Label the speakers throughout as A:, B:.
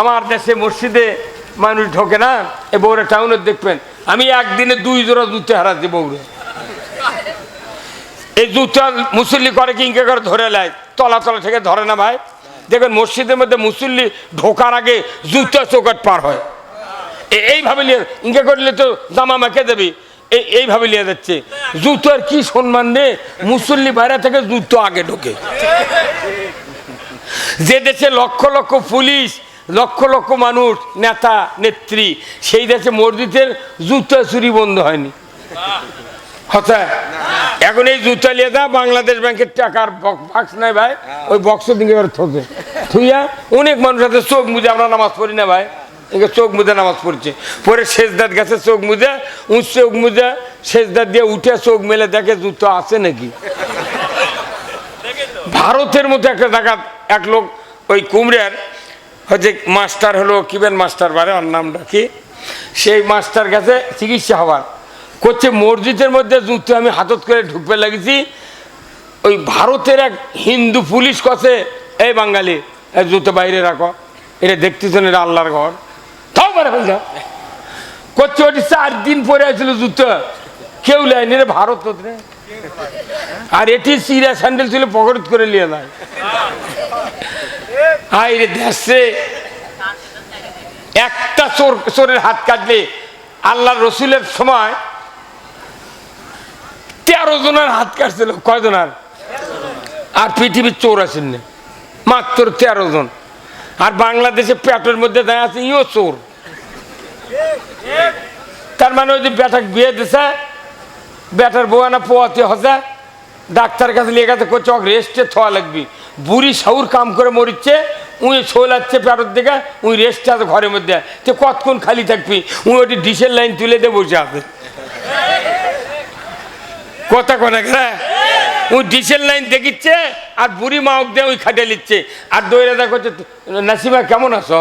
A: আমার দেশে মসজিদে মানুষ ঢোকে না, এ বগুড়া টাউনে দেখবেন আমি একদিনে 2 জোড়া জুতো হারাচ্ছি বগুড়া। এই জুতো মুসল্লি করে কি ইনকে করে ধরে নেয়, তলা তলা থেকে ধরে না ভাই। দেখবেন মসজিদের মধ্যে মুসল্লি ঢোকার আগে জুতো চৌকাট পার হয়, এইভাবে নিয়ে ইনকে করলে তো জামা মেখে দেবে, এইভাবে নিয়ে যাচ্ছে। জুতোর কি সম্মান নেই, মুসল্লি বাইরে থেকে জুতো আগে ঢোকে। যে দেশে লক্ষ লক্ষ পুলিশ, লক্ষ লক্ষ মানুষ, নেতা নেত্রী, সেই দেশে মসজিদের জুতো চুরি বন্ধ হয়নি। হচ্ছে এখন এই জুতো নিয়ে যা বাংলাদেশ ব্যাংকের টাকার বাক্স নাই ভাই, ওই বক্স দিকে থতে থুইয়া অনেক মানুষ আছে চোখ মুজে, আমরা নামাজ পড়ি না ভাই, একে চোখ মুজে নামাজ পড়ছে, পরে সেজদাত গেছে চোখ মুজে, চোখ মুজে সেজদাত দিয়ে উঠে চোখ মেলে দেখে জুতো আছে নাকি। ভারতের মতো একটা জায়গা এক লোক ওই কুমড়ার হচ্ছে মাস্টার হলো, কিবেন মাস্টার বারে ওর নামটা কি, সেই মাস্টার কাছে চিকিৎসা হওয়ার করছে, মসজিদের মধ্যে জুতো আমি হাতত করে ঢুকতে লাগিয়েছি। ওই ভারতের এক হিন্দু পুলিশ কাছে, এই বাঙালি জুতো বাইরে রাখো, এটা দেখতেছেন এটা আল্লাহর ঘর, তাও পারে ফেল যা করছে। ওটি 4 দিন পরে আসছিল জুতো, কেউ লাইনি রে ভারত রে। আর এটি চিরা স্যান্ডেল ছিল পকেট করে নিয়ে যায়। আইরে দেশে একটা চোরের হাত কাটলে আল্লাহ রসুলের সময় 13 জনের হাত কাটছিল। কয়জনের? আর পৃথিবীর চোর আছেন না মাত্র 13 জন। আর বাংলাদেশে পেটের মধ্যে দাঁড়িয়ে আছে ইও চোর। তার মানে ওই যে বেটা বিয়ে দিছে, বেটার বউয়ানা পোয়াতে হচ্ছে, ডাক্তার কাছে নিয়ে গেছে, করছে রেস্টে থোয়া লাগবি। বুড়ি সাউর কাম করে মরিচ্ছে, উই ছোলাচ্ছে পেটের দিকে, উই রেস্টে আছে ঘরের মধ্যে, তো কতক্ষণ খালি থাকবি, উই ওটি ডিশের লাইন তুলে দিয়ে বসে আছে। কথা কথা হ্যাঁ, ওই ডিশের লাইন দেখিচ্ছে আর বুড়ি মাওক দিয়ে ওই খাটিয়ে নিচ্ছে। আর দৌড়ে দেখা করছে, নাসিমা কেমন আছো?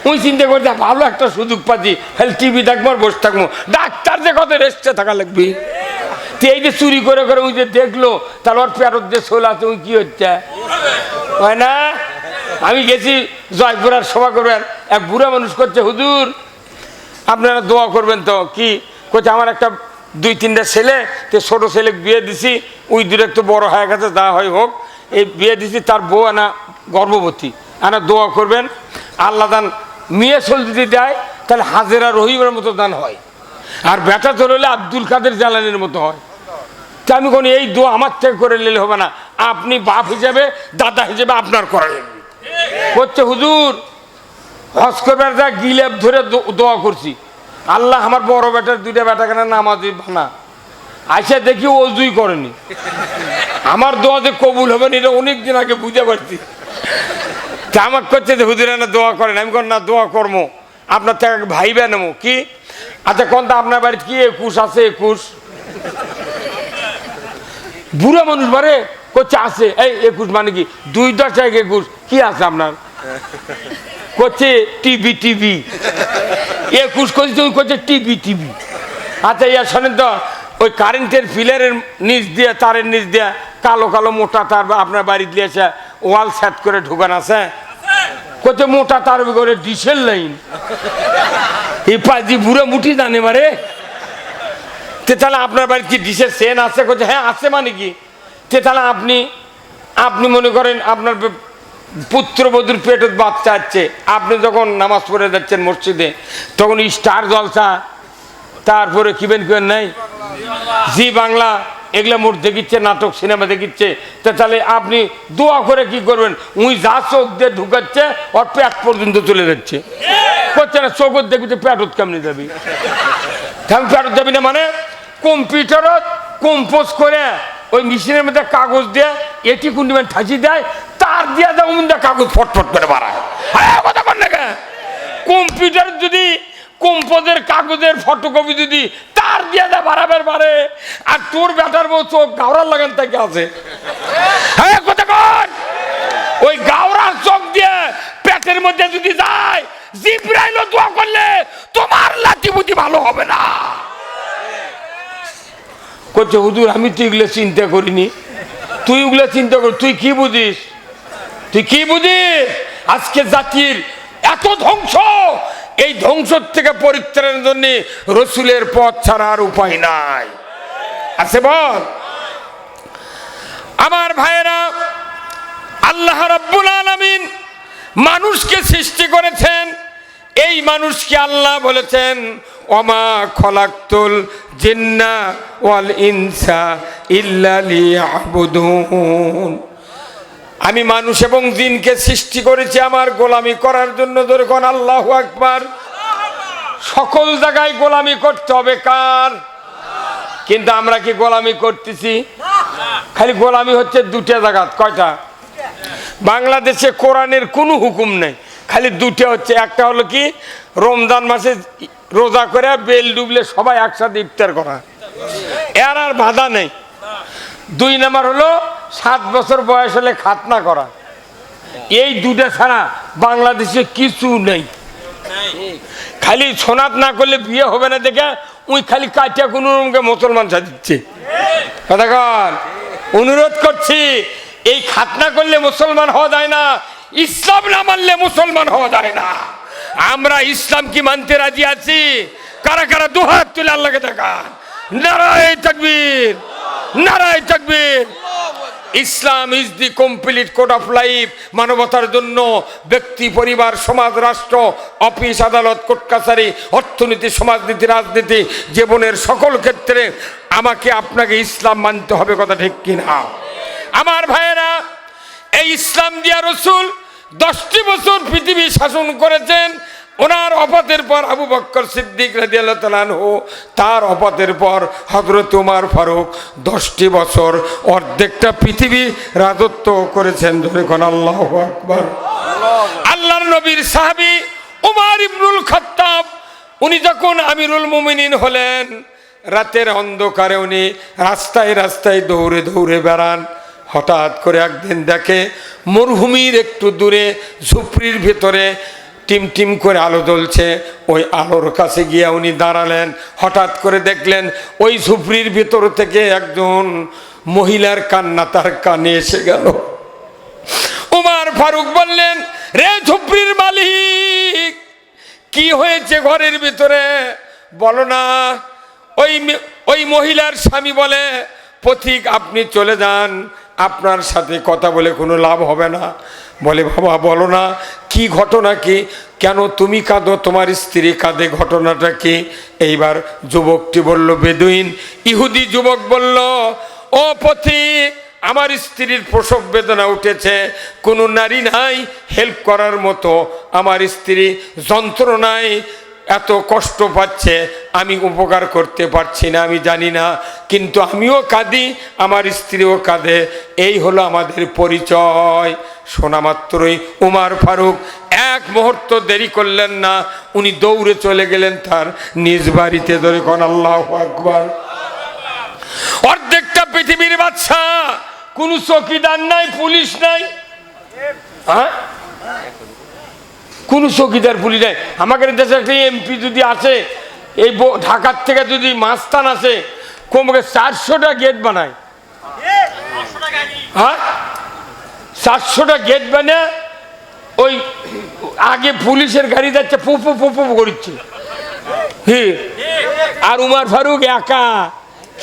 A: ওই চিন্তা করছে ভালো একটা সুযোগ পাচ্ছি, খালি টিভি দেখবো আর বসে থাকবো। ডাক্তার যে কত রেস্টে থাকা লাগবে। এই যে চুরি করে করে ওই যে দেখলো, তার ওর পেটত যে শোল আছে, ওই কি হচ্ছে হয় না। আমি গেছি জয়পুরার সভা করবেন, এক বুড়া মানুষ করছে, হুজুর আপনারা দোয়া করবেন তো। কি করছে, আমার একটা 2-3টা ছেলে, তো ছোট ছেলে বিয়ে দিছি, ওই দূরে একটু বড় হয়ে গেছে, যা হয় হোক, এই বিয়ে দিছি, তার বউ আনা গর্ভবতী, আনা দোয়া করবেন আল্লাহ দান মেয়ে চল যদি দেয় তাহলে হাজেরা রহিমের মতো দান হয়, আর বেটা চলে হলে আব্দুল কাদের জালানির মতো হয়। তা আমি কোন এই দোয়া আমার থেকে করে নিলে হবে না, আপনি বাপ হিসেবে দাদা হিসেবে আপনার করা লাগবে। করছে হুজুর হজ করবার যা গিলেপ ধরে দোয়া করছি, আল্লাহ আমার বড় বেটার 2টা বেটা কেন নামাজি বানা, আইসা দেখি অজুই করেনি, আমার দোয়া যে কবুল হবে না এটা অনেকদিন আগে বুঝে পারছি। তা আমাকে করছে যে হুজুর না দোয়া করেন, আমি কোন না দোয়া কর্ম আপনার থেকে ভাইবে নেবো কি। আচ্ছা কোনটা আপনার বাড়িতে কি 21 আছে? 21 বুড়া মানুষ বারে করছে আছে। এই 21 মানে কি 2-10 21 কি আছে আপনার? করছে টিভি 21 করছে, তুমি করছে টিভি। আচ্ছা ইয়া শোনেন তো, ওই কারেন্টের ফিলারের নিচ দিয়ে, তারের নিচ দিয়ে কালো কালো মোটা তার আপনার বাড়ি দিয়েছে, ওয়াল সেট করে ঢুকান আছে। করছে মোটা তার করে ডিশের লাইন, এই পাজি বুড়ো মুঠি জানে মারে। তাহলে আপনার বাড়িতে কি ডিশের সেন আছে? করছে হ্যাঁ আছে। মানে কি তাহলে আপনি মনে করেন আপনার পুত্রবধূর পেটে বাচ্চা আছে, আপনি যখন নামাজ পড়ে যাচ্ছেন মসজিদে, তখন স্টার জলসা, তারপরে কিবেন নাই জি বাংলা, এগুলা মোট দেখিচ্ছে, নাটক সিনেমা দেখিচ্ছে। তাহলে আপনি দোয়া করে কি করবেন? উই যা চোখ দিয়ে ঢুকাচ্ছে ওর পেট পর্যন্ত চলে যাচ্ছে। করছে না চোখ দেখবি পেটত কেমনি যাবি, পেটত যাবি না। মানে কম্পিউটারত কম্পোজ করে ওই মেশিনের মধ্যে কাগজ দিয়ে এটি কুন্ডিমেন্ট ঠাঁচি দেয়, তার দিয়ে দেয় উমদা কাগজ ফটফট করে বাড়ায়। কথা কর না কেন? কম্পিউটার যদি কম্পোজের কাগজের ফটোকপি যদি তার দিয়ে দেয় বাড়াবার বাড়ে, আর তোর বেটার বউ চোখ গাওরার লাগান থেকে আছে। হ্যাঁ কথা কর, ওই গাওরার চোখ দিয়ে পেটের মধ্যে যদি যায়, জিব্রাইল দোয়া করলে তোমার লাঠি বুদ্ধি ভালো হবে না। করছে হুজুর আমি তো এগুলো চিন্তা করিনি। তুই ওগুলো চিন্তা কর, তুই কি বুঝিস? আজকে জাতির এত ধ্বংস, এই ধ্বংস থেকে পরিত্রাণের জন্য রসুলের পথ ছাড়া আর উপায় নাই। আছে বল আমার ভাইয়েরা, আল্লাহ রাব্বুল আলামিন মানুষকে সৃষ্টি করেছেন, এই মানুষকে আল্লাহ বলেছেন ওমা খলাকতুল জিন্না ওয়াল ইনসা ইল্লা লিয়াবুদুন, আমি মানুষ এবং জিনকে সৃষ্টি করেছি আমার গোলামি করার জন্য। ধরে কোন আল্লাহু আকবার। সকল জায়গায় গোলামি করতে হবে কার? কিন্তু আমরা কি গোলামি করতেছি? খালি গোলামি হচ্ছে দুটা জায়গা। কয়টা? বাংলাদেশে কোরআনের কোনো হুকুম নেই, খালি দুটো হচ্ছে। একটা হলো কি, রমজান মাসে রোজা করে বেল ডুবলে সবাই একসাথে ইফতার করা, এর আর বাধা নেই। 2 নাম্বার হলো 7 বছর বয়স হলে খাতনা করা। এই দুটা ছাড়া বাংলাদেশে কিছু নেই। খালি সোনাত না করলে বিয়ে হবে না দেখে ওই খালি কাটিয়া কোনো রকমকে মুসলমান সাজিচ্ছে। কথা কন, অনুরোধ করছি, এই খাতনা করলে মুসলমান হওয়া যায় না, ইসলাম না মানলে মুসলমান হওয়া যায় না। আমরা ইসলাম কি মানতে রাজি আছি? কারা কারা দুহাত তুলে আল্লাহকে দেখান। নারায়ে তাকবীর, নারায়ে তাকবীর। Islam is the complete code of life. মানবতার জন্য ব্যক্তি, পরিবার, সমাজ, রাষ্ট্র, অফিস, আদালত, কোর্ট কাছারি, অর্থনীতি, সমাজনীতি, রাজনীতি, জীবনের সকল ক্ষেত্রে আমাকে আপনাকে ইসলাম মানতে হবে। কথা ঠিক কিনা আমার ভাইয়েরা? এই ইসলাম দিয়া রসুল 10টি বছর পৃথিবী শাসন করেছেন। ওনার ওফাতের পর আবু বকর সিদ্দিক রাদিয়াল্লাহু তাআলা আনহু, তার ওফাতের পর হযরত ওমর ফারুক 10টি বছর অর্ধেকটা পৃথিবী রাজত্ব করেছেন। ধরে কোন আল্লাহু আকবার। আল্লাহর নবীর সাহাবী ওমর ইবনুল খাত্তাব, উনি যখন আমিরুল মুমিনিন হলেন, রাতের অন্ধকারে উনি রাস্তায় রাস্তায় দৌড়ে দৌড়ে বেড়ান। হঠাৎ করে একদিন দেখে মরুভূমির একটু দূরে ঝুপড়ির ভিতরে টিম টিম করে আলো জ্বলছে। ওই আলোর কাছে গিয়ে উনি দাঁড়ালেন। হঠাৎ করে দেখলেন ওই ঝুপড়ির ভিতর থেকে একজন মহিলার কান্না তার কানে এসে গেল। ওমর ফারুক বললেন, রে ঝুপড়ির মালিক, কি হয়েছে ঘরের ভিতরে বলো না। ওই মহিলার স্বামী বলে, পথিক আপনি চলে যান, আপনার সাথে কথা বলে কোনো লাভ হবে না। বলে, বাবা বলো না, কি ঘটনা কি? কেন তুমি কাঁদো, তোমার স্ত্রী কাঁদে, ঘটনাটা কি? এইবার যুবকটি বলল, বেদুইন ইহুদি যুবক বলল, ও পথিক, আমার স্ত্রীর প্রসব বেদনা উঠেছে, কোনো নারী নাই হেল্প করার মতো, আমার স্ত্রী যন্ত্রণায় এত কষ্ট পাচ্ছে, আমি উপকার করতে পারছি না, আমি জানি না, কিন্তু আমিও কাঁদি, আমার স্ত্রীও কাঁদে, এই হলো আমাদের পরিচয়। শোনা মাত্রই ওমর ফারুক এক মুহূর্ত দেরি করলেন না, উনি দৌড়ে চলে গেলেন তার নিজ বাড়িতে। ধরে কোন আল্লাহু আকবার। অর্ধেকটা পৃথিবীর বাদশা, কোনো চৌকিদার নাই, পুলিশ নাই, হ্যাঁ কোন চৌকিদার পুলিশ নাই। আমাদের দেশে একটা এমপি যদি আসে, এই ঢাকার থেকে যদি মাস্তান আসে, কমকে 400টা গেট বানায়। হ্যাঁ 400টা গেট বানায়, ওই আগে পুলিশের গাড়ি যাচ্ছে, পুপু পুপু করছে। আর ওমর ফারুক একা,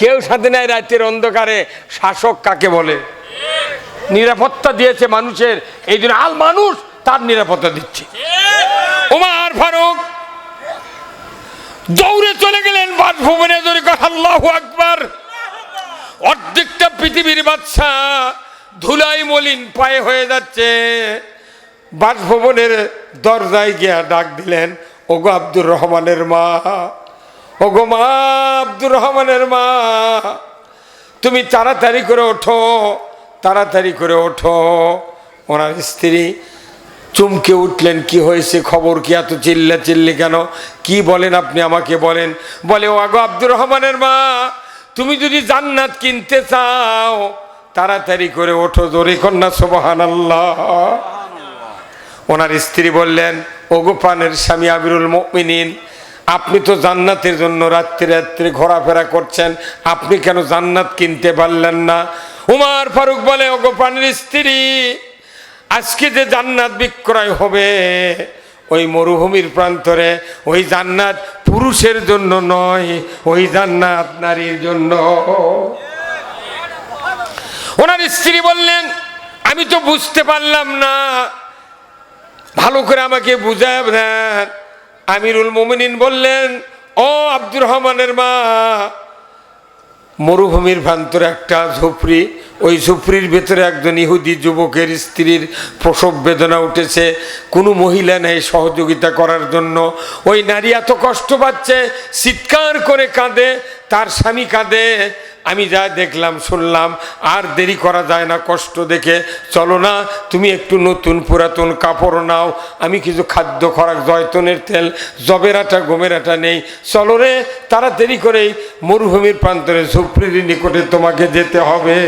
A: কেউ সাথে নাই। রাতের অন্ধকারে শাসক কাকে বলে? নিরাপত্তা দিয়েছে মানুষের, এই জন্য আল মানুষ তার নিরাপত্তা দিচ্ছে। ওমর ফারুক দৌড়ে চলে গেলেন বাসভবনে। ধরে আল্লাহু আকবার। অর্ধেকটা পৃথিবীর বাদশা ধুলাই মলিন পায়ে হয়ে যাচ্ছে। বাসভবনের দরজায় গিয়া ডাক দিলেন, ওগো আব্দুর রহমানের মা, ওগো মা আব্দুর রহমানের মা, তুমি তাড়াতাড়ি করে ওঠো, তাড়াতাড়ি করে ওঠো। ওনার স্ত্রী চমকে উঠলেন, কি হয়েছে, খবর কি, এত চিল্লা চিল্লি কেন, কি বলেন আপনি, আমাকে বলেন। বলে, ও আগো আব্দুর রহমানের মা, তুমি যদি জান্নাত কিনতে চাও তাড়াতাড়ি করে ওঠো। জোরে কন্যা সুবহানাল্লাহ। ওনার স্ত্রী বললেন, ওগো প্রাণের স্বামী আমিরুল মুমিনিন, আপনি তো জান্নাতের জন্য রাত্রে রাত্রে ঘোরাফেরা করছেন, আপনি কেন জান্নাত কিনতে পারলেন না? ওমর ফারুক বলে, ওগো প্রাণের স্ত্রী,
B: আজকে যে জান্নাত বিক্রয় হবে ওই মরুভূমির প্রান্তরে, ওই জান্নাত পুরুষের জন্য নয়, ওই জান্নাত নারীর জন্য। ওনার স্ত্রী বললেন, আমি তো বুঝতে পারলাম না, ভালো করে আমাকে বুঝায় দেন। আমিরুল মুমিনিন বললেন, ও আব্দুর রহমানের মা, মরুভূমির প্রান্তরে একটা ঝুপড়ি, ওই ঝুপড়ির ভেতরে একজন ইহুদি যুবকের স্ত্রীর প্রসব বেদনা উঠেছে, কোনো মহিলা নেই সহযোগিতা করার জন্য। ওই নারী এত কষ্ট পাচ্ছে, চিৎকার করে কাঁদে, তার স্বামী কাঁদে। আমি যা দেখলাম শুনলাম, আর দেরি করা যায় না কষ্ট দেখে, চলো না তুমি একটু নতুন পুরাতন কাপড় নাও, আমি কিছু খাদ্য খোরাক, জয়তনের তেল, জবের আটা, গমের আটা নেই, চলো রে তাড়াতাড়ি করেই মরুভূমির প্রান্তরে ঝুপড়ির নিকটে তোমাকে যেতে হবে।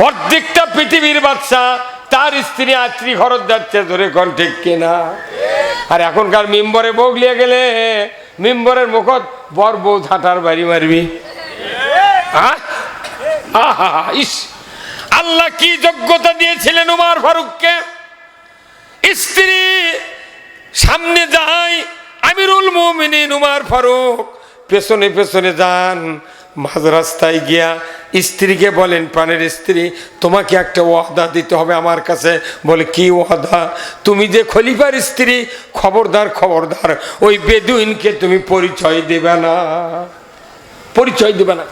B: অর্ধেকটা পৃথিবীর বাচ্চা তার স্ত্রী আত্রী খরচ যাচ্ছে, ধরে কোন ঠিক কিনা। আর এখনকার মেম্বরে বগলিয়ে গেলে মেম্বরের মুখত বর বউ ঝাঁটার বাড়ি মারবি। ইস, আল্লাহ কি যোগ্যতা দিয়েছিলেন উমর ফারুককে। স্ত্রী সামনে যায়, আমিরুল মুমিনিন উমর ফারুক পেছনে পেছনে যান। মাঝ রাস্তায় গিয়া স্ত্রীকে বলেন, প্রাণের স্ত্রী, তোমাকে একটা ওয়াদা দিতে হবে আমার কাছে। বলে, কি ওয়াদা? তুমি যে খলিফার স্ত্রী, খবরদার খবরদার ওই বেদুইনকে তুমি পরিচয় দেবে না, পরিচয় দেবে না।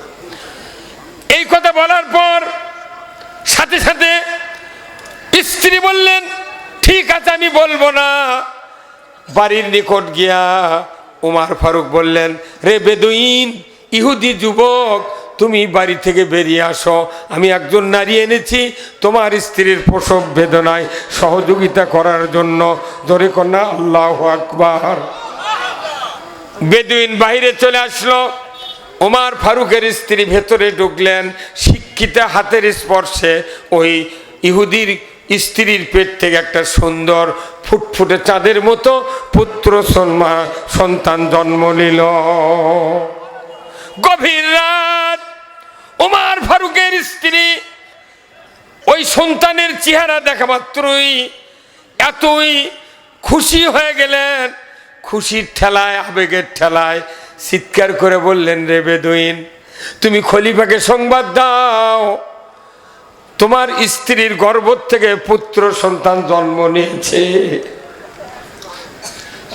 B: এই কথা বলার পর সাথে সাথে স্ত্রী বললেন, ঠিক আছে আমি বলবো না। বাড়ির নিকট গিয়া উমর ফারুক বললেন, রে বেদুইন ইহুদি যুবক, তুমি বাড়ি থেকে বেরিয়ে আসো, আমি একজন নারী এনেছি তোমার স্ত্রীর প্রসব বেদনায় সহযোগিতা করার জন্য। ধরে কন্যা আল্লাহু আকবার। বেদুইন বাইরে চলে আসলো, উমর ফারুকের স্ত্রী ভেতরে ঢুকলেন। শিক্ষিতা হাতের স্পর্শে ওই ইহুদির স্ত্রীর পেট থেকে একটা সুন্দর ফুটফুটে চাঁদের মতো পুত্র সন্তান জন্ম নিল। গভীর রাত, উমর ফারুকের স্ত্রী ওই সন্তানের চেহারা দেখা মাত্রই এতই খুশি হয়ে গেলেন, খুশির ঠেলায়, আবেগের ঠেলায় চিৎকার করে বললেন, রে বেদুইন, তুমি খলিফাকে সংবাদ দাও, তোমার স্ত্রীর গর্ভ থেকে পুত্র সন্তান জন্ম নিয়েছে।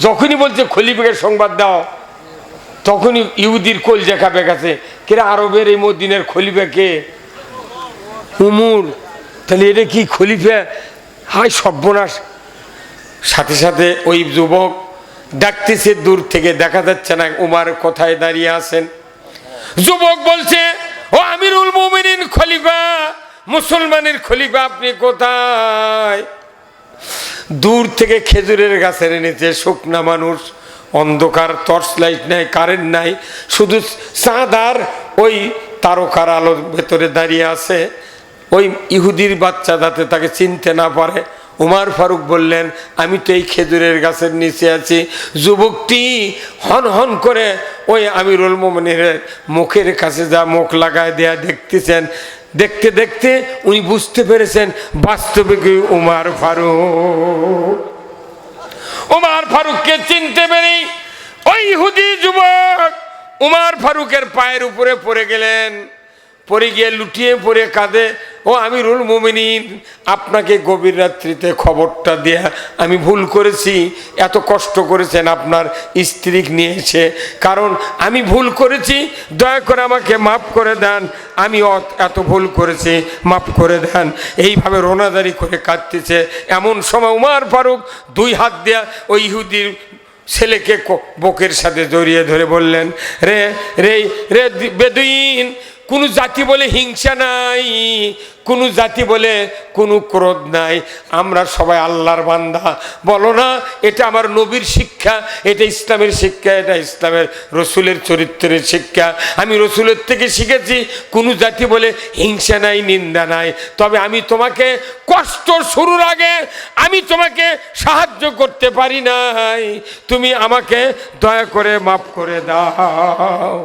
B: যখনই বলছে খলিফাকে সংবাদ দাও, তখনই ইহুদির কলজা কাঁপে গেছে। কিরা আরবের এই মদিনের খলিফা কে? উমর। তাহলে এটা কি খলিফা? হায় সর্বনাশ। সাথে সাথে ওই যুবক ডাকতেছে, দূর থেকে দেখা যাচ্ছে না উমর কোথায় দাঁড়িয়ে আছেন। যুবক বলছে, ও আমিরুল মুমিনিন খলিফা, মুসলমানের খলিফা, আপনি কোথায়? দূর থেকে খেজুরের গাছের নিচে শুকনা মানুষ, অন্ধকার, টর্চ লাইট নাই, কারেন্ট নাই, শুধু চাঁদ আর ওই তারকার আলোর ভেতরে দাঁড়িয়ে আছে। ওই ইহুদির বাচ্চা যাতে তাকে চিনতে না পারে। উমর ফারুক বললেন, আমি তো এই খেজুরের গাছের নিচে আছি। যুবকটি হন হন করে ওই আমিরুল মুমিনিনের মুখের কাছে যা মুখ লাগায় দেয়া দেখতেছেন। দেখতে দেখতে উনি বুঝতে পেরেছেন বাস্তবে কি উমর ফারুক। উমর ফারুককে চিনতে পেরে ওই ইহুদি যুবক উমর ফারুকের পায়ের উপরে পড়ে গেলেন। পড়ে গিয়ে লুটিয়ে পড়ে কাঁদে, ও আমিরুল মুমিনিন, আপনাকে গভীর রাত্রিতে খবরটা দেয়া আমি ভুল করেছি। এত কষ্ট করেছেন আপনার স্ত্রী নিয়ে এসে, কারণ আমি ভুল করেছি, দয়া করে আমাকে মাফ করে দেন, আমি এত ভুল করেছি, মাফ করে দেন। এইভাবে রোনাদারি করে কাঁদতেছে। এমন সময় উমর ফারুক দুই হাত দেয়া ওই ইহুদির ছেলেকে বুকের সাথে জড়িয়ে ধরে বললেন, রে রে রে বেদুইন, কোনো জাতি বলে হিংসা নাই, কোনো জাতি বলে কোনো ক্রোধ নাই, আমরা সবাই আল্লাহর বান্দা। বলো না এটা আমার নবীর শিক্ষা, এটা ইসলামের শিক্ষা, এটা ইসলামের রসুলের চরিত্রের শিক্ষা। আমি রসুলের থেকে শিখেছি কোনো জাতি বলে হিংসা নাই, নিন্দা নাই। তবে আমি তোমাকে কষ্ট শুরুর আগে আমি তোমাকে সাহায্য করতে পারি নাই, তুমি আমাকে দয়া করে মাফ করে দাও।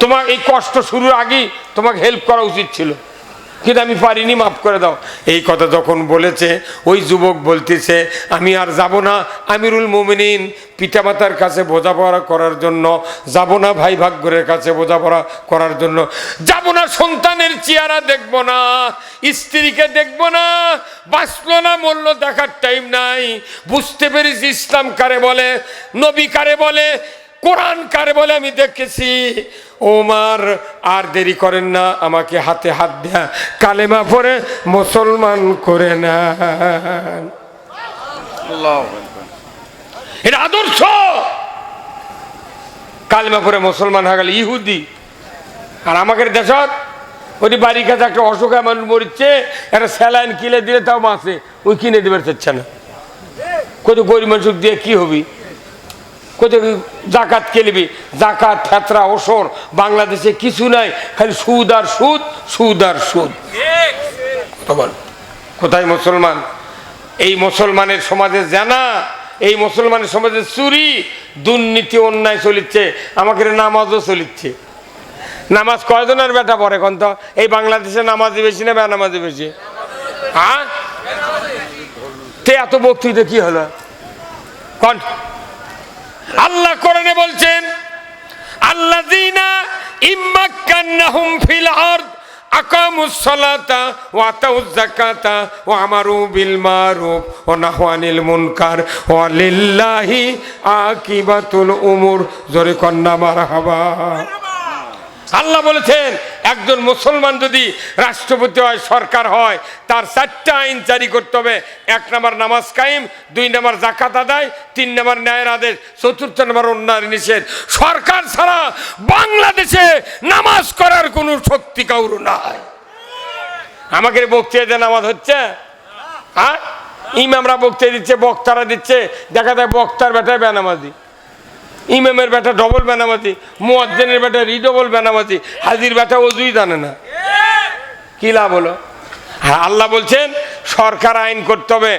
B: তোমার এই কষ্ট শুরুর আগেই তোমাকে হেল্প করা উচিত ছিল। কিন্তু আমি পারিনি, মাফ করে দাও। এই কথা যখন বলেছে ওই যুবক বলতেছে আমি আর যাব না আমিরুল মুমিনিন পিতামাতার কাছে বোঝাপড়া করার জন্য, যাব না ভাই ভাগ্যের কাছে বোঝাপড়া করার জন্য, যাব না সন্তানের চেহারা দেখব না, স্ত্রীকে দেখব না, বাঁচলো না মরলো দেখার টাইম নাই। বুঝতে পেরেছি ইসলাম কারে বলে, নবী কারে বলে, কোরআন কারে বলে আমি দেখেছি। ওমর আর দেরি করেন না, আমাকে হাতে হাত দেয়া কালেমা পড়ে মুসলমান করে না। এটা আদর্শ। কালেমা পড়ে মুসলমান হয়ে গেল ইহুদি। আর আমাদের দেশত ওই বাড়ির কাছে একটা অসুখ মানুষ মরিচ্ছে, একটা স্যালাইন কিনে দিলে তাও বাঁচে, ওই কিনে দেবে চাচ্ছে না। কত গরিব মানুষ দিয়ে কি হবি, কত জাকাত খেলবি, জাকাত ফেতরা ওসর বাংলাদেশে কিছু নাই, খালি সুদ আর সুদ, সুদ আর সুদ। কোথায় মুসলমান? এই মুসলমানের সমাজে জানা, এই মুসলমানের সমাজে চুরি, দুর্নীতি, অন্যায় চলিচ্ছে। আমাকে নামাজও চলিচ্ছে। নামাজ কয়জনের বেটা পড়ে এখন? তো এই বাংলাদেশে নামাজি বেশি না বেনামাজি বেশি? হ্যাঁ, তে এত বক্তৃতা কি হলো? কোন আল্লাহ কোরআনে বলছেন আল্লাযীনা ইম্মাক্কান্নাহুম ফিল আরদ আকামুস সালাতা ওয়া আতাউয যাকাতা ওয়া আমারু বিল মারুফ ওয়া নাহু আনিল মুনকার ওয়া লিল্লাহি আকিবাতুল উমুর। জোরে কন্না মারহাবা। আল্লাহ বলেছেন একজন মুসলমান যদি রাষ্ট্রপতি হয়, সরকার হয়, তার 4টা আইন জারি করতে হবে। 1 নম্বর নামাজ কায়েম, 2 নম্বর জাকাত আদায়, 3 নম্বর ন্যায়ের আদেশ, 4 নম্বর অন্যায়ের নিষেধ। সরকার ছাড়া বাংলাদেশে নামাজ করার কোনো শক্তি কারো নাই। আমাকে বক্তৃতা নামাজ হচ্ছে, হ্যাঁ, ইমামরা বক্তৃতা দিচ্ছে, বক্তারা দিচ্ছে, দেখা যায় বক্তার বেটায় বেনামাজি, ইমামের বেটা ডবল বেনামাজি, মুয়াজ্জিনের বেটা রিডবল বেনামাজি, হাজির বেটা ওযুই জানে না। কি লাভ হলো? হ্যাঁ, আল্লাহ বলছেন সরকার আইন করতে হবে,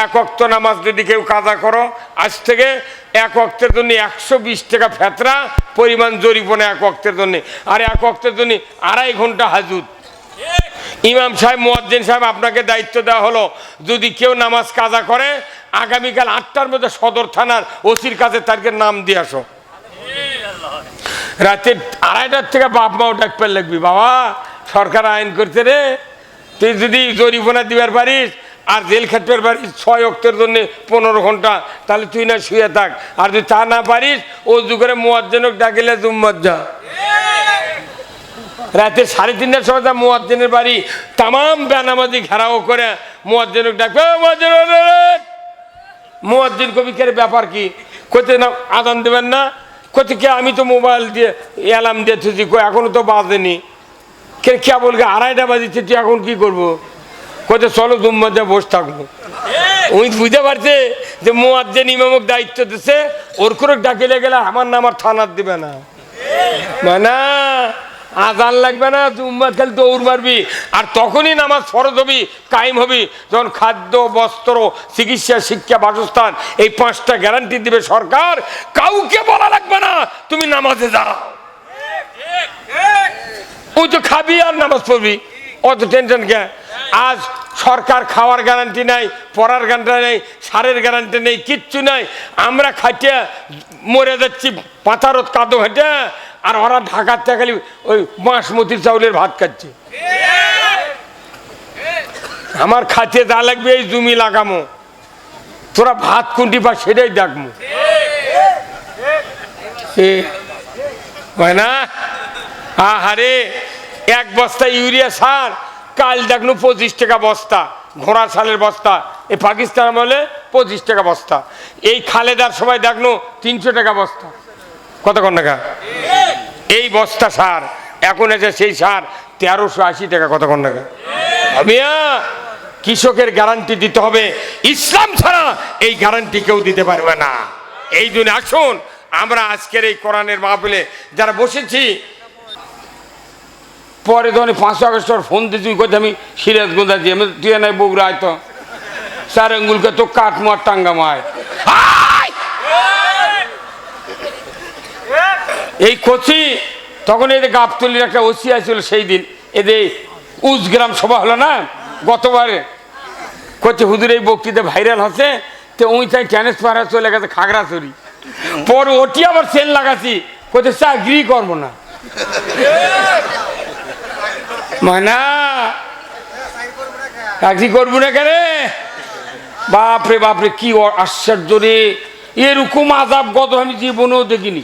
B: 1 ওয়াক্ত নামাজ যদি কেউ কাজা করো, আজ থেকে 1 ওয়াক্তের জন্য 120 টাকা ফেতরা পরিমাণ জরিমানা 1 ওয়াক্তের জন্য, আর 1 ওয়াক্তের জন্য 2.5 ঘন্টা হাজুত। ইমাম সাহেব, মুয়াজ্জিন সাহেব, আপনাকে দায়িত্ব দেওয়া হলো যদি কেউ নামাজ কাজা করে আগামীকাল 8টার মধ্যে সদর থানার ওসির কাছে তাকে নাম দিয়ে আসো। রাতে 2:30টার থেকে বাপ মাও ডাকতে লাগবি, বাবা সরকার আইন করতে রে, তুই যদি জরিমানা দিবার পারিস আর জেল খাটতে পারিস 6 ওয়াক্তের জন্য 15 ঘন্টা, তাহলে তুই না শুয়ে থাক। আর যদি তা না পারিস ওযু করে মুয়াজ্জিনক ডাকিলে জুম্মাত যা। রাতে 3:30টার সময় মুয়াজ্জিনের বাড়ি তামাম বেনামাজি ঘেরাও করে মুয়াজ্জিনক ডাকবে, মুয়াজ্জিন কবি কে ব্যাপার কি? কোথায় না আদান দেবেন না? কোথায় কে? আমি তো মোবাইল দিয়ে অ্যালার্ম দিয়ে থুছি, এখনো তো বাজেনি। কে কে বলবে 2:30টা বাজিছে, তুই এখন কি করবো? কোথায় চলো জুম্মাতে বসে থাকবো। উনি বুঝতে পারছে যে মুয়াজ্জিন ইমামক দায়িত্ব দিচ্ছে, ওর করে ডাকিলে গেলে আমার নাম আর থানার দিবে না, না আজান লাগবে না, জুম্মাত খালি দৌড় মারবি। আর তখনই নামাজ ফরজ হবি, কায়েম হবি যখন খাদ্য, বস্ত্র, চিকিৎসা, শিক্ষা, বাসস্থান, এই 5টা গ্যারান্টি দিবে সরকার। কাউকে বলা লাগবে না তুমি নামাজে যাও, ওই তো খাবি আর নামাজ পড়বি, অত টেনশন কে? আজ সরকার খাওয়ার গ্যারান্টি নাই, পড়ার গ্যারান্টি নেই, সারের গ্যারান্টি নেই, কিচ্ছু নাই। আমরা খাইতে মরে যাচ্ছি পাথারত কাদো হেঁটে, আর ওরা ঢাকার থেকে খালি ওই বাসমতির চাউলের ভাত খাচ্ছে। আমার খাতে যা লাগবে এই জমি লাগামো, তোরা ভাত কুন্টি পা সেটাই দেখবো, হয় না? আহারে 1 বস্তা ইউরিয়া সার কাল দেখলো 25 টাকা বস্তা, ঘোড়া সালের বস্তা। এই পাকিস্তান বলে 25 টাকা বস্তা। এই খালেদার সময় দেখলো 300 টাকা বস্তা। কত টাকা এই বস্তা সার? এখন এসে সেই সার 1380 টাকা। কত টাকা? আমিয়া কৃষকের গ্যারান্টি দিতে হবে, ইসলাম ছাড়া এই গ্যারান্টি কেউ দিতে পারবে না। এই জন্য আসুন আমরা আজকের এই কোরআনের মাহফিলে যারা বসেছি, পরে ধরে 5 আগস্ট ফোন দিয়েছি, কোথায় আমি সিরাজগঞ্জ আছি, আমি তুই নাই বগুড়া আয় তো 4 আঙ্গুলকে তো কাঠ মার টাঙ্গা মায়। এই কচি তখন এদের গাবতলির একটা ওসি আসছিল, সেই দিন এদের
A: উজগ্রাম সভা হলো না গতবারে, করছে হুজুর এই বক্তৃতা ভাইরাল হচ্ছে, তো ওই তাই ট্রান্সফার চলে গেছে খাগড়াছড়ি, পরে ওটি আবার সেল লাগাচ্ছি, করছে চাকরি করবো না। মানা চাকরি করবো না কেন? বাপরে বাপরে কি আশ্চর্য রে, এরকম আজাব গত আমি জীবনেও দেখিনি।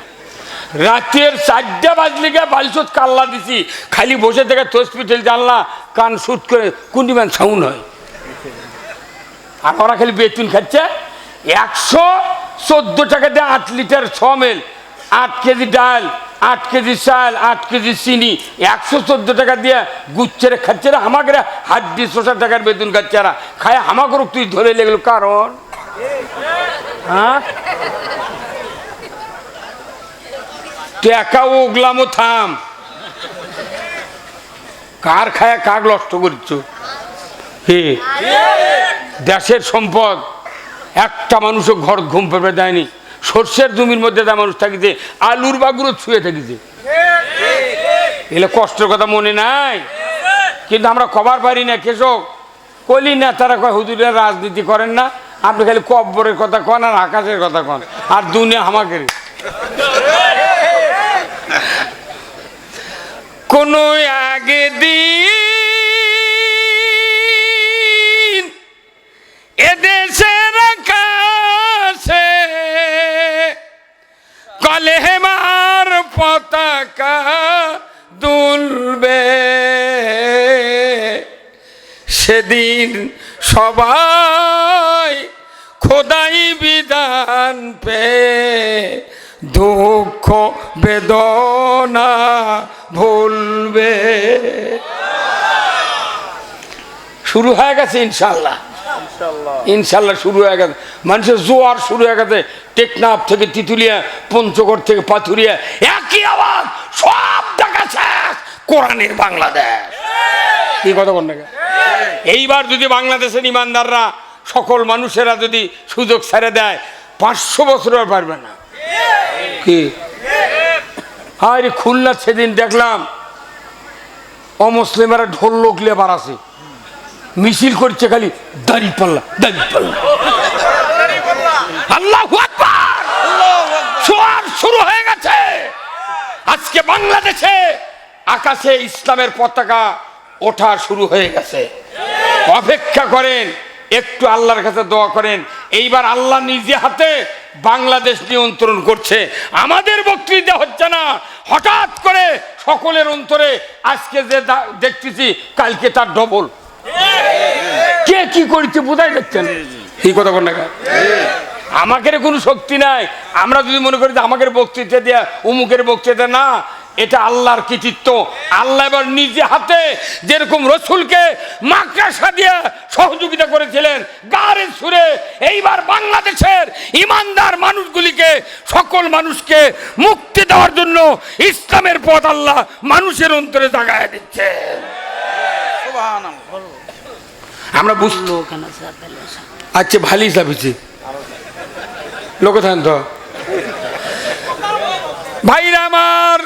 A: রাতের 4টা বাজলে গিয়ে বালিশত কাল্লা দিছি, খালি বসে থেকে হসপিটাল জানলা কান শুট করে কুন্ডিমান সাউন্ড হয়। আর ওরা খালি বেতন খাচ্ছে 114 টাকা দিয়ে 8 লিটার 6 মেল, 8 কেজি ডাল, 8 কেজি চাল, 8 কেজি চিনি, 114 টাকা দিয়ে গুচ্ছেরে খাচ্ছে। আমাকে হাড্ডি 60 টাকার বেতন খাচ্ছে, খায় আমাকে তুই ধরে লেগেল কারণ হ্যাঁ টাকা ওগলামও থাম, কার খায় কাক নষ্ট করছ? হে দেশের সম্পদ একটা মানুষও ঘর ঘুম পেপে দেয়নি। সর্ষের জমির মধ্যে যা মানুষ থাকিছে, আলুর বাগুরও ছুঁয়ে থাকিছে, এলে কষ্টের কথা মনে নাই, কিন্তু আমরা কবার পারি না। কৃষক কলি না, তারা কয় হুজুরের রাজনীতি করেন না, আপনি খালি কব্বরের কথা কন আর আকাশের কথা কন আর দুনিয়া আমাকে। কোন আগে দিন এদেশের আকাশে কলেমার পতাকা দুলবে, সেদিন সবাই খোদাই বিধান পে দুঃখ বেদনা ভুলবে। শুরু হয়ে গেছে ইনশাল্লাহ, ইনশাল্লাহ শুরু হয়ে গেছে। মানুষের জোয়ার শুরু হয়ে গেছে, টেকনাফ থেকে তিতুলিয়া, পঞ্চগড় থেকে পাথুরিয়া, একই আওয়াজ, সব দেখা শেষ, কোরআনের বাংলাদেশ। কি কথা বল না? এইবার যদি বাংলাদেশের ইমানদাররা সকল মানুষেরা যদি সুযোগ ছেড়ে দেয়, 500 বছর আর পারবে না। কি আরে খুলনা সেদিন দেখলাম অমুসলিমেরা ঢোল লোকলে বাড়াছে, মিছিল করছে, খালি দাড়ি পাল্লা দাড়ি পাল্লা। আল্লাহু আকবার, জোয়ার শুরু হয়ে গেছে। আজকে বাংলাদেশে আকাশে ইসলামের পতাকা ওঠা শুরু হয়ে গেছে। অপেক্ষা করেন, একটু আল্লাহর কাছে দোয়া করেন। এইবার আল্লাহ নিজে হাতে বাংলাদেশ নিয়ন্ত্রণ করছে, আমাদের বক্তৃতা হচ্ছে না। হঠাৎ করে সকলের অন্তরে আজকে যে দেখতেছি, কালকে তার ডবল। কে কি করছে বোঝাই যাচ্ছেন? এই কথা বল না, আমাদের কোনো শক্তি নাই। আমরা যদি মনে করি যে আমাদের বক্তৃতা দেয়া অমুকের বক্তৃতা, না, এটা আল্লাহর কৃতিত্ব। আল্লাহ এবার নিজে হাতে যেরকম রসুলকে মাকড়সা দিয়ে সহযোগিতা করেছিলেন গারে সুরে, এইবার বাংলাদেশের ইমানদার মানুষগুলিকে, সকল মানুষকে মুক্তি দেওয়ার জন্য ইসলামের পথ আল্লাহ মানুষের অন্তরে জাগায় দিচ্ছে। আমরা বুঝলো আচ্ছা ভালোই চাপিছি লোক থান তো ভাইরা আমার,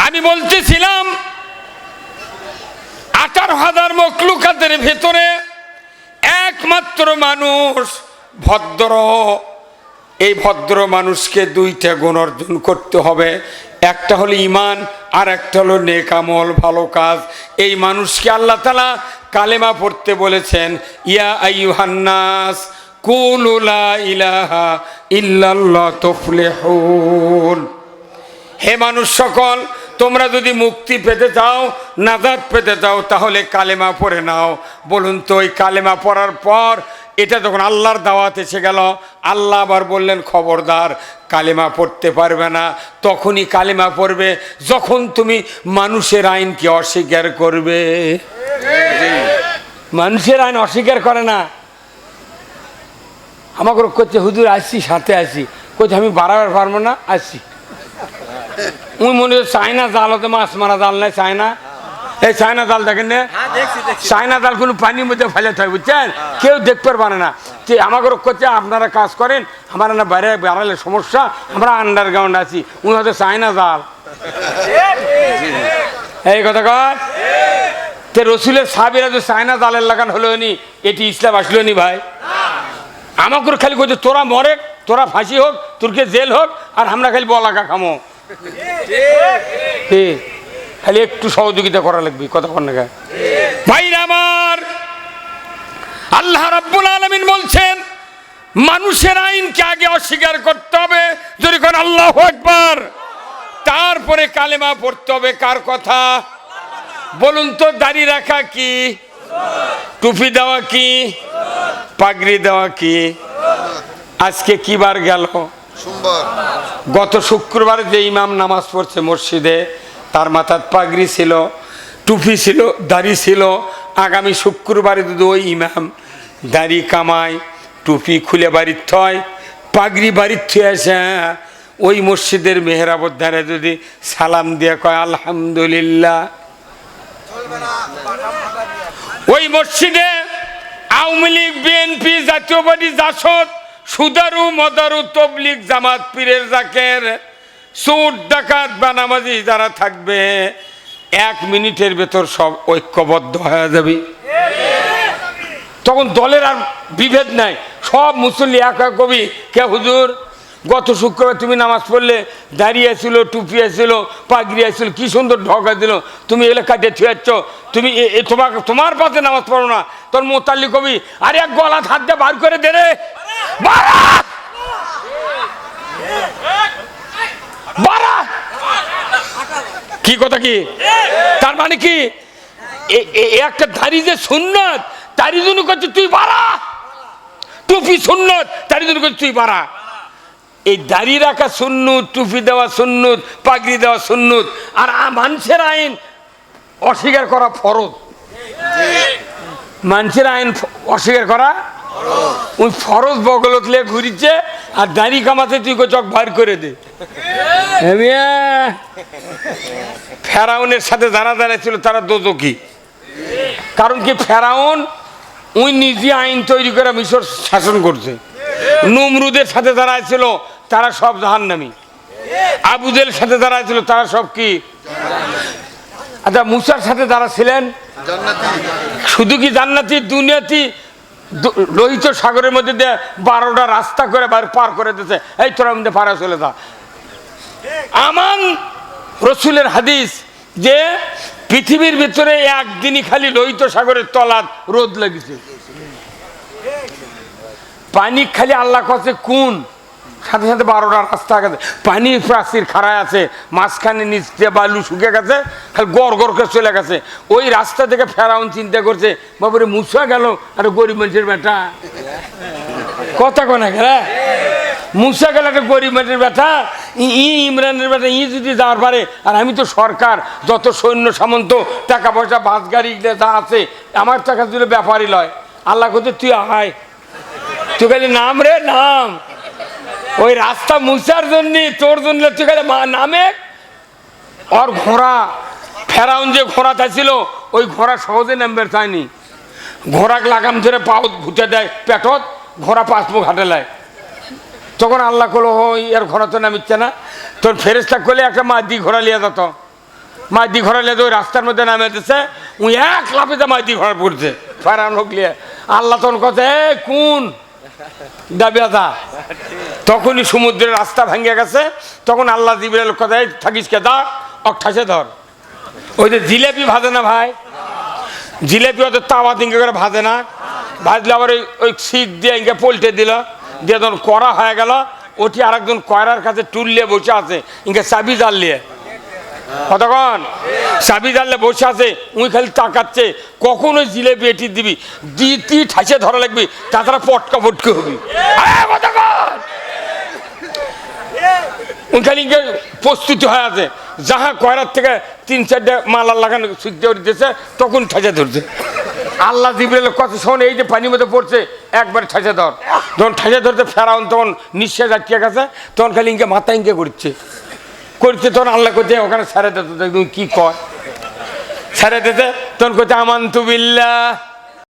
A: আমি বলতেছিলাম 18,000 মখলুকাতের ভেতরে একমাত্র মানুষ ভদ্র। এই ভদ্র মানুষকে 2টা গুণ অর্জন করতে হবে, একটা হলো ঈমান আর একটা হলো নেক আমল, ভালো কাজ। এই মানুষকে আল্লাহ তাআলা কালেমা পড়তে বলেছেন, ইয়া আইয়ুহান নাস কুলু লা ইলাহা ইল্লাল্লাহ তুফলিহুন। হে মানুষ সকল, তোমরা যদি মুক্তি পেতে চাও, নাজাত পেতে চাও, তাহলে কালেমা পড়ে নাও। বলুন তো, ওই কালেমা পড়ার পর এটা যখন আল্লাহর দাওয়াত এসে গেল, আল্লাহ আবার বললেন খবরদার কালেমা পড়তে পারবে না। তখনই কালেমা পড়বে যখন তুমি মানুষের আইনকে অস্বীকার করবে। মানুষের আইন অস্বীকার করে না। আমাকে করছে হুজুর আসছি, সাথে আসি, কোথায় আমি বাড়াবার পারবো না, আসছি। ওই মনে হয় চায়না জাল হতে মাছ মারা জাল নাই, চায়না এই চায়না জাল দেখেন না, চায়না জাল কোনো পানির মধ্যে ফেলে থাকে, বুঝছেন, কেউ দেখতে পারে না। আমাকে করছে আপনারা কাজ করেন, আমার না বাইরে বেড়ালে সমস্যা, আমরা আন্ডারগ্রাউন্ড আছি, উনি হয়তো চায়না জাল। এই কথা কর তে রসুলের সাহাবীরা যে চায়না জালের লাগান হলো নি, এটি ইসলাম আসলো নি ভাই। আমাকে খালি কইছে তোরা মরে, তোরা ফাঁসি হোক, তোরকে জেল হোক, আর আমরা খালি বলাকা খামো। খালি একটু সহযোগিতা করা লাগবে, কথা কন না ভাইরা আমার। আল্লাহ রাব্বুল আলামিন বলছেন মানুষের আইনকে আগে অস্বীকার করতে হবে, যদি কোন আল্লাহু আকবার, তারপরে কালেমা পড়তে হবে। কার কথা বলুন তো? দাড়ি রাখা কি? টুপি দেওয়া কি? পাগড়ি দেওয়া কি? আজকে কি বার গেল?
C: সোমবার।
A: গত শুক্রবারে যে ইমাম নামাজ পড়ছে মসজিদে, তার মাথার পাগড়ি ছিল, টুপি ছিল, দাড়ি ছিল। আগামী শুক্রবারে যদি ওই ইমাম দাড়ি কামায়, টুপি খুলে বাড়ির থয়, পাগড়ি বাড়ির থয়ে আসে, ওই মসজিদের মেহরাবর ধারে যদি সালাম দিয়ে কয় আলহামদুলিল্লাহ, ওই মসজিদে আওয়ামী লীগ, বিএনপি, জাতীয় পার্টি, জাসদ, সুদারু, মদারু, তবলিগ, জামাত, পীরের জাকের, চোর, ডাকাত, বানামাজি যারা থাকবে, 1 মিনিটের ভেতর সব ঐক্যবদ্ধ হয়ে যাবে। তখন দলের আর বিভেদ নাই, সব মুসল্লি এক এক কবি, কে হুজুর গত শুক্রবার তুমি নামাজ পড়লে, দাঁড়িয়ে ছিল, টুপি ছিল, পাগড়ি ছিল, কি সুন্দর ঢকা দিল, তুমি এগুলো কাটিয়ে থুয়াচ্ছ, তুমি তোমার পাশে নামাজ পড়ো না। তোর মোতাল্লি কবি, আরে এক গলা হাত দিয়ে বার করে দে রে, কি কথা কি? তার মানে কি একটা দাড়ি যে সুন্নত, তারই জন্য করছে তুই বাড়া, টুপি সুন্নত, তারই জন্য করছে তুই বাড়া। এই দাড়ি রাখা সুন্নত, টুপি দেওয়া সুন্নত, পাগড়ি দেওয়া সুন্নত, আর মানুষের আইন অস্বীকার করা ফরজ। মানুষের আইন অস্বীকার করা, ওই ফরজ বগলত লে ঘুরিচ্ছে, আর দাড়ি কামাতে তুই চক বার করে দে। ফেরাউনের সাথে যারা যারা ছিল তারা দোজখী। কারণ কি? ফেরাউন ওই নিজে আইন তৈরি করে মিশর শাসন করছে। নমরুদের সাথে যারা ছিল তারা সব জাহান্নামী। আবু জেহেলের সাথে যারা ছিল তারা সব কি? আচ্ছা, মুসার সাথে যারা ছিলেন
C: জান্নাতি।
A: শুধু কি জান্নাতি? দুনিয়াতি। লোহিত সাগরের মধ্যে দিয়ে 12টা রাস্তা করে পার করে দিয়েছে, এই তোরা মধ্যে পারা চলে যা। আমান রসুলের হাদিস যে পৃথিবীর ভিতরে একদিনই খালি লোহিত সাগরের তলাত রোদ লেগেছে, পানি খালি আল্লাহ কাছে কোন সাথে সাথে 12টা রাস্তা গেছে, পানি প্রাচীর খাড়ায় আছে, মাঝখানে নিচে বালু শুকে গেছে, খালি গড় গড় করে চলে গেছে। ওই রাস্তা থেকে ফেরাউন চিন্তা করছে, বাবুরে মুসা গেল, আরে গরিব মানুষের বেটা, কথা কোনা গেল, মুসা গেল একটা গরিব মানুষের বেটা, ইমরানের বেটা, যদি যাওয়ার পারে, আর আমি তো সরকার, যত সৈন্য সামন্ত, টাকা পয়সা, বাস গাড়ি যা আছে, আমার টাকা দিলে ব্যাপারই লয়। আল্লাহ করতে তুই আয়, তুই খালি নাম রে নাম, ওই রাস্তা মুসার জন্য, তোর জন্য তুই খালি নামে। আর ঘোড়া, ফেরাউন যে ঘোড়া চাইছিল, ওই ঘোড়া সহজে নামবে চায়নি। ঘোড়াক লাগাম ধরে পাও ঘুটে দেয় পেটত, ঘোড়া পাঁচ মুখ হাঁটে লায়। তখন আল্লাহ করলো, ওই এর ঘোড়া তো নামিচ্ছে না, তোর ফেরেস্তা করলে একটা মাদি ঘোড়া লিয়ে যেত, মাদি ঘোড়া লিয়ে ওই রাস্তার মধ্যে নামে দিচ্ছে, ওই এক লাফিতে মাদি ঘোড়া পড়ছে ফেরাউন হোক লিয়ে। আল্লাহ তখন কথা, কোন দাবিয়াদা? তখনই সমুদ্রের রাস্তা ভেঙে গেছে। তখন আল্লাহ জিবরাইল কথায় থাকিস কে দা অকঠাসে ধর। ওই যে জিলেপি ভাজে না ভাই, জিলেপি ওদের তাওয়া দিনকে করে ভাজে না, ভাজলে আবার ওই শীত দিয়ে ইনকে পল্টে দিল, দিয়ে যখন কড়া হয়ে গেল, ওটি আরেকজন কয়রার কাছে টুল নিয়ে বসে আছে, ইনকে চাবি জাল নিয়ে, কতক্ষণ চাবি জানলে বসে আছে, উই খালি তাকাচ্ছে কখন ওই জিলেপি এটি দিবি, তুই ঠাসে ধরা লাগবি, তাছাড়া পটকা পটকে হবি। উনি খালি প্রস্তুতি হয়ে আছে, যাহা কয়রার থেকে 3-4টা মালার লাগানো সিদ্ধ দিতেছে, তখন ঠাসে ধরছে। আল্লাহ জিবরাইল কথা শোন, এই যে পানির মধ্যে পড়ছে, একবার ঠাসে ধর। যখন ঠাসে ধরতে ফেরাউন তখন নিঃশ্বাস আটকে গেছে, তখন খালি ইনকে মাথা ইনকে করছে, তখন আল্লাহ করছে ওখানে ছেড়ে দিতে, কি কয় ছেড়ে দিতে, তখন করছে আমানতু বিল্লাহ